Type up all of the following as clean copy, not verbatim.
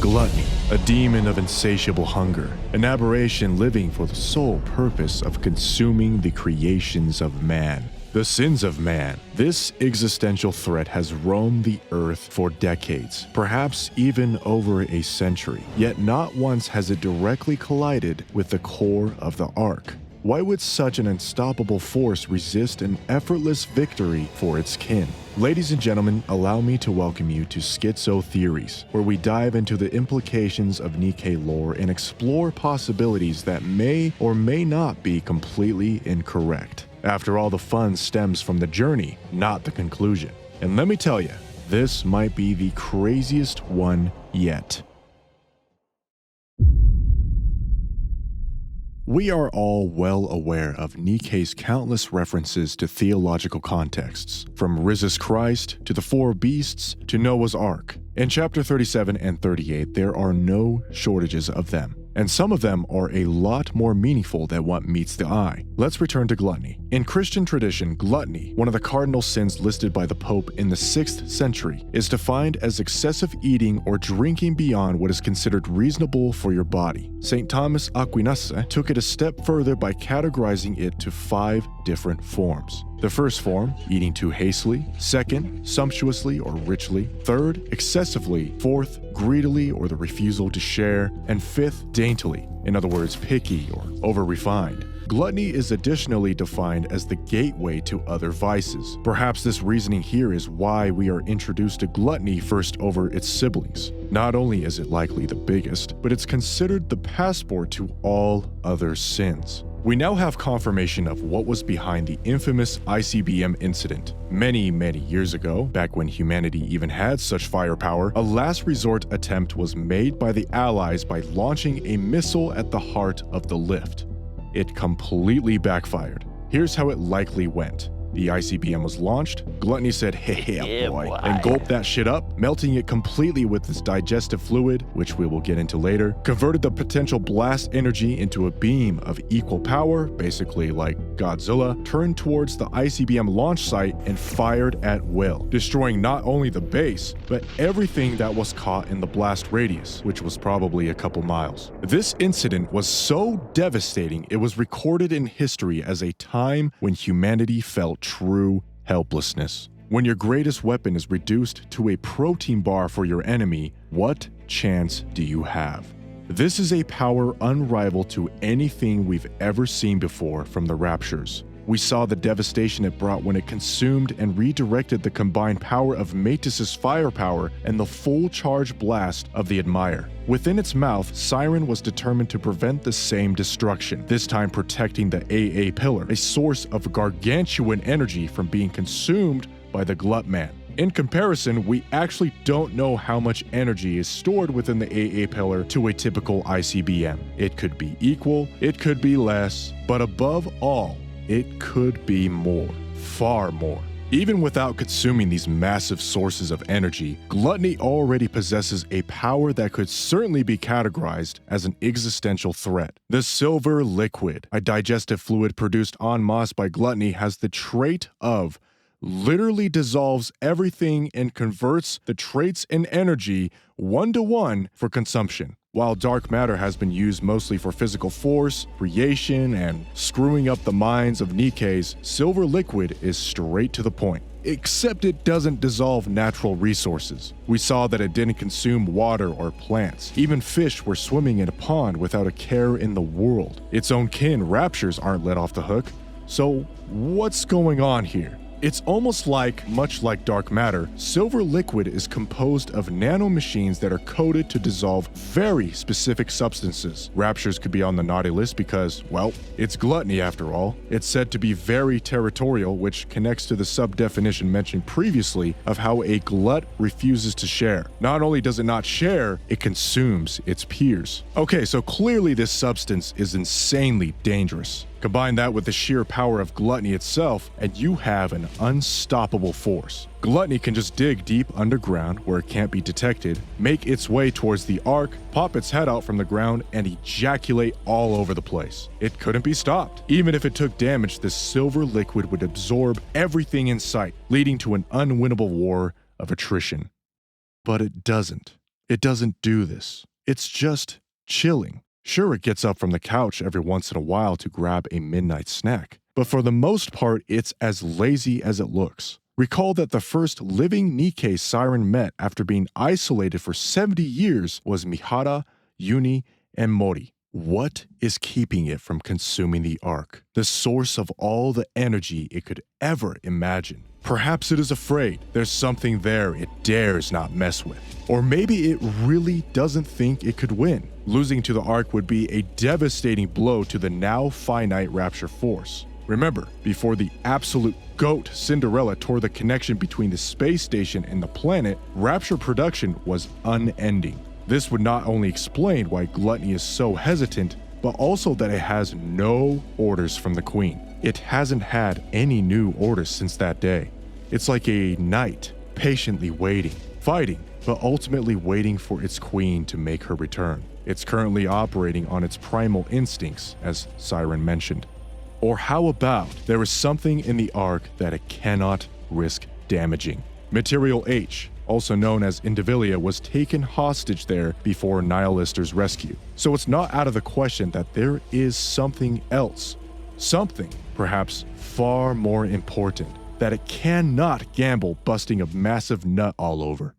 Gluttony, a demon of insatiable hunger, an aberration living for the sole purpose of consuming the creations of man. The sins of man. This existential threat has roamed the earth for decades, perhaps even over a century, yet not once has it directly collided with the core of the Ark. Why would such an unstoppable force resist an effortless victory for its kin? Ladies and gentlemen, allow me to welcome you to Schizo Theories, where we dive into the implications of NIKKE lore and explore possibilities that may or may not be completely incorrect. After all, the fun stems from the journey, not the conclusion. And let me tell you, this might be the craziest one yet. We are all well aware of NIKKE's countless references to theological contexts, from Rises Christ to the four beasts to Noah's Ark. In chapter 37 and 38, there are no shortages of them, and some of them are a lot more meaningful than what meets the eye. Let's return to gluttony. In Christian tradition, gluttony, one of the cardinal sins listed by the Pope in the 6th century, is defined as excessive eating or drinking beyond what is considered reasonable for your body. St. Thomas Aquinas took it a step further by categorizing it to 5 different forms. The first form, eating too hastily. Second, sumptuously or richly. Third, excessively. Fourth, greedily or the refusal to share. And fifth, daintily, in other words, picky or over-refined. Gluttony is additionally defined as the gateway to other vices. Perhaps this reasoning here is why we are introduced to gluttony first over its siblings. Not only is it likely the biggest, but it's considered the passport to all other sins. We now have confirmation of what was behind the infamous ICBM incident. Many years ago, back when humanity even had such firepower, a last resort attempt was made by the Allies by launching a missile at the heart of the lift. It completely backfired. Here's how it likely went. The ICBM was launched, Gluttony said, hey, boy, and gulped that shit up, melting it completely with its digestive fluid, which we will get into later, converted the potential blast energy into a beam of equal power, basically like Godzilla, turned towards the ICBM launch site and fired at will, destroying not only the base, but everything that was caught in the blast radius, which was probably a couple miles. This incident was so devastating, it was recorded in history as a time when humanity felt true helplessness. When your greatest weapon is reduced to a protein bar for your enemy, what chance do you have? This is a power unrivaled to anything we've ever seen before from the Raptures. We saw the devastation it brought when it consumed and redirected the combined power of Matus' firepower and the full charge blast of the Admire. Within its mouth, Siren was determined to prevent the same destruction, this time protecting the AA pillar, a source of gargantuan energy from being consumed by the Glutman. In comparison, we actually don't know how much energy is stored within the AA pillar to a typical ICBM. It could be equal, it could be less, but above all, it could be more, far more. Even without consuming these massive sources of energy, gluttony already possesses a power that could certainly be categorized as an existential threat. The silver liquid, a digestive fluid produced en masse by gluttony, has the trait of literally dissolves everything and converts the traits and energy 1-to-1 for consumption. While dark matter has been used mostly for physical force, creation, and screwing up the minds of NIKKEs, silver liquid is straight to the point. Except it doesn't dissolve natural resources. We saw that it didn't consume water or plants. Even fish were swimming in a pond without a care in the world. Its own kin, Raptures, aren't let off the hook. So what's going on here? It's almost like, much like dark matter, silver liquid is composed of nanomachines that are coded to dissolve very specific substances. Raptures could be on the naughty list because, well, it's gluttony after all. It's said to be very territorial, which connects to the sub-definition mentioned previously of how a glut refuses to share. Not only does it not share, it consumes its peers. Okay, so clearly this substance is insanely dangerous. Combine that with the sheer power of gluttony itself, and you have an unstoppable force. Gluttony can just dig deep underground where it can't be detected, make its way towards the Ark, pop its head out from the ground, and ejaculate all over the place. It couldn't be stopped. Even if it took damage, this silver liquid would absorb everything in sight, leading to an unwinnable war of attrition. But it doesn't. It doesn't do this. It's just chilling. Sure, it gets up from the couch every once in a while to grab a midnight snack, but for the most part, it's as lazy as it looks. Recall that the first living NIKKE siren met after being isolated for 70 years was Mihara, Yuni, and Mori. What is keeping it from consuming the Ark, the source of all the energy it could ever imagine? Perhaps it is afraid there's something there it dares not mess with. Or maybe it really doesn't think it could win. Losing to the Ark would be a devastating blow to the now finite Rapture force. Remember, before the absolute GOAT Cinderella tore the connection between the space station and the planet, Rapture production was unending. This would not only explain why Gluttony is so hesitant, but also that it has no orders from the Queen. It hasn't had any new orders since that day. It's like a knight, patiently waiting, fighting, but ultimately waiting for its queen to make her return. It's currently operating on its primal instincts, as Siren mentioned. Or how about there is something in the Ark that it cannot risk damaging? Material H, also known as Indivilia, was taken hostage there before Nihilisters' rescue. So it's not out of the question that there is something else. Something, perhaps far more important, that it cannot gamble busting a massive nut all over.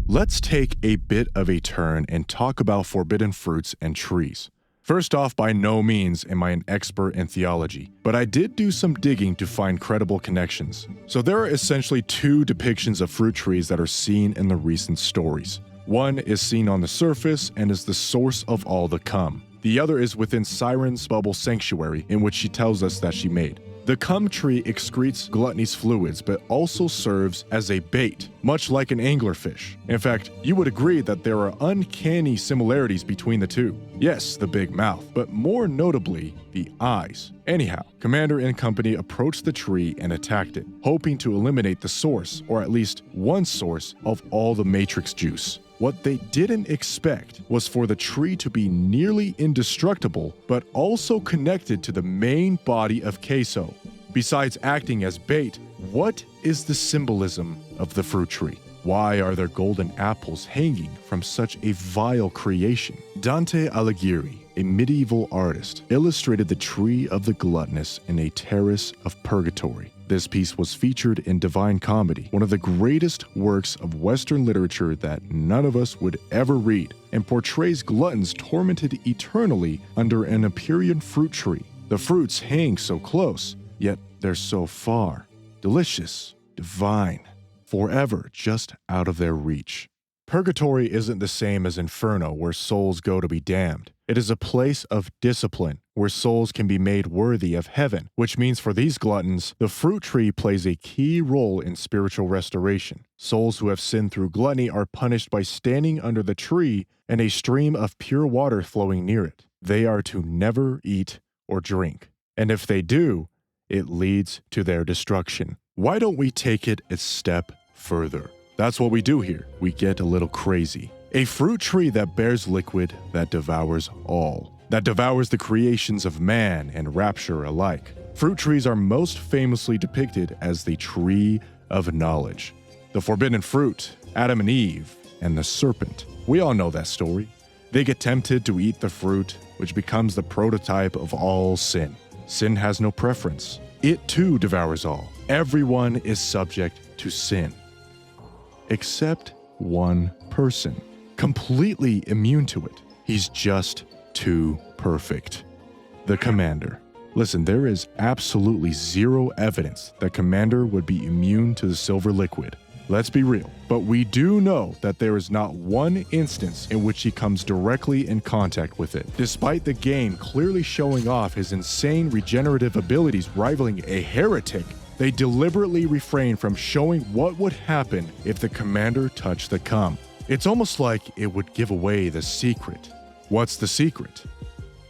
Let's take a bit of a turn and talk about forbidden fruits and trees. First off, by no means am I an expert in theology, but I did do some digging to find credible connections. So there are essentially two depictions of fruit trees that are seen in the recent stories. One is seen on the surface and is the source of all the cum. The other is within Siren's bubble sanctuary, in which she tells us that she made. The cum tree excretes Gluttony's fluids, but also serves as a bait, much like an anglerfish. In fact, you would agree that there are uncanny similarities between the two. Yes, the big mouth, but more notably, the eyes. Anyhow, Commander and company approached the tree and attacked it, hoping to eliminate the source, or at least one source, of all the Matrix juice. What they didn't expect was for the tree to be nearly indestructible, but also connected to the main body of Queso. Besides acting as bait, what is the symbolism of the fruit tree? Why are there golden apples hanging from such a vile creation? Dante Alighieri, a medieval artist, illustrated the tree of the gluttonous in a terrace of purgatory. This piece was featured in Divine Comedy, one of the greatest works of Western literature that none of us would ever read, and portrays gluttons tormented eternally under an Empyrean fruit tree. The fruits hang so close, yet they're so far. Delicious, divine, forever just out of their reach. Purgatory isn't the same as Inferno, where souls go to be damned. It is a place of discipline, where souls can be made worthy of heaven, which means for these gluttons, the fruit tree plays a key role in spiritual restoration. Souls who have sinned through gluttony are punished by standing under the tree and a stream of pure water flowing near it. They are to never eat or drink, and if they do, it leads to their destruction. Why don't we take it a step further? That's what we do here. We get a little crazy. A fruit tree that bears liquid that devours all, that devours the creations of man and rapture alike. Fruit trees are most famously depicted as the tree of knowledge. The forbidden fruit, Adam and Eve, and the serpent. We all know that story. They get tempted to eat the fruit, which becomes the prototype of all sin. Sin has no preference. It too devours all. Everyone is subject to sin, except one person, completely immune to it. He's just too perfect. The Commander. Listen, there is absolutely zero evidence that Commander would be immune to the silver liquid. Let's be real. But we do know that there is not one instance in which he comes directly in contact with it. Despite the game clearly showing off his insane regenerative abilities rivaling a heretic, they deliberately refrain from showing what would happen if the Commander touched the cum. It's almost like it would give away the secret. What's the secret?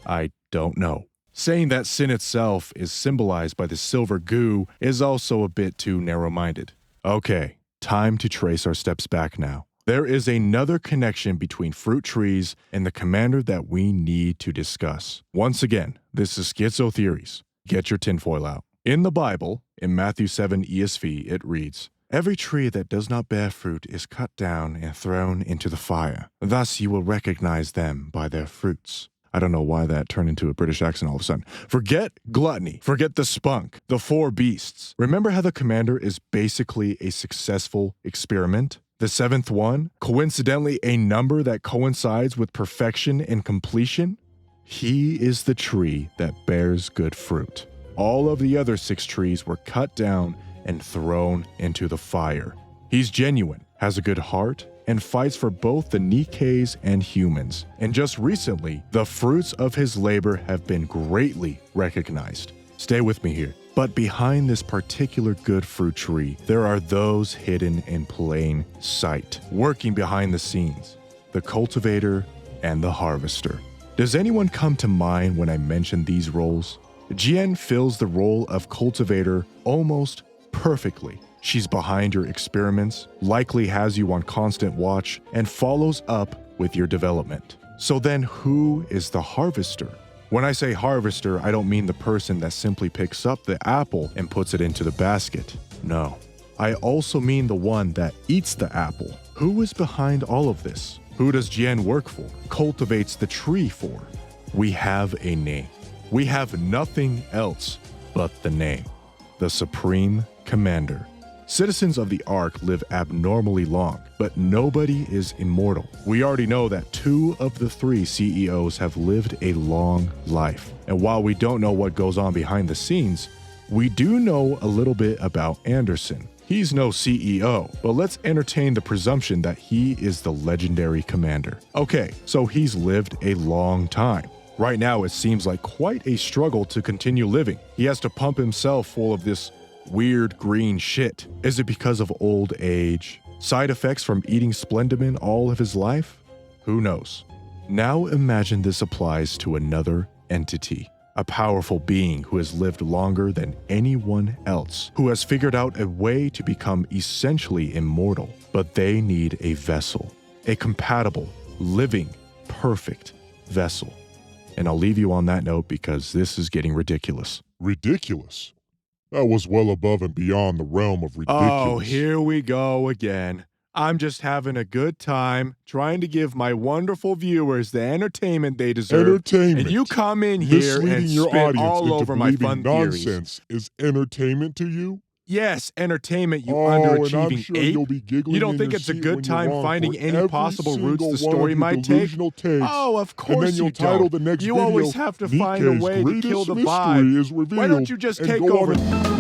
I don't know. Saying that sin itself is symbolized by the silver goo is also a bit too narrow-minded. Okay, time to trace our steps back now. There is another connection between fruit trees and the Commander that we need to discuss. Once again, this is Schizo Theories. Get your tinfoil out. In the Bible, in Matthew 7 ESV, it reads, Every tree that does not bear fruit is cut down and thrown into the fire. Thus you will recognize them by their fruits. I don't know why that turned into a British accent all of a sudden. Forget gluttony. Forget the spunk. The four beasts. Remember how the commander is basically a successful experiment? The seventh one, coincidentally a number that coincides with perfection and completion? He is the tree that bears good fruit. All of the other 6 trees were cut down and thrown into the fire. He's genuine, has a good heart, and fights for both the NIKKEs and humans. And just recently, the fruits of his labor have been greatly recognized. Stay with me here. But behind this particular good fruit tree, there are those hidden in plain sight, working behind the scenes. The cultivator and the harvester. Does anyone come to mind when I mention these roles? Jian fills the role of cultivator almost perfectly. She's behind your experiments, likely has you on constant watch, and follows up with your development. So then who is the harvester? When I say harvester, I don't mean the person that simply picks up the apple and puts it into the basket. No. I also mean the one that eats the apple. Who is behind all of this? Who does Jian work for? Cultivates the tree for? We have a name. We have nothing else but the name. The Supreme Commander. Citizens of the Ark live abnormally long, but nobody is immortal. We already know that 2 of the 3 CEOs have lived a long life. And while we don't know what goes on behind the scenes, we do know a little bit about Anderson. He's no CEO, but let's entertain the presumption that he is the legendary commander. Okay, so he's lived a long time. Right now, it seems like quite a struggle to continue living. He has to pump himself full of this weird green shit. Is it because of old age? Side effects from eating Splendimin all of his life? Who knows? Now imagine this applies to another entity. A powerful being who has lived longer than anyone else, who has figured out a way to become essentially immortal, but they need a vessel. A compatible, living, perfect vessel. And I'll leave you on that note because this is getting ridiculous. Ridiculous? That was well above and beyond the realm of ridiculous. Oh, here we go again. I'm just having a good time trying to give my wonderful viewers the entertainment they deserve. Entertainment. And you come in here and spit all over my fun theories. Nonsense is entertainment to you? Yes, entertainment, you underachieving and I'm sure ape. you'll be giggling You don't in think your it's a seat good when time you're wrong finding for any every possible routes single the story one of might your take? delusional takes. Oh, of course and then you'll you title don't. the next You video, always have to find a NIKKE's way to kill greatest the mystery vibe. is revealed, Why don't you just and take go over? on and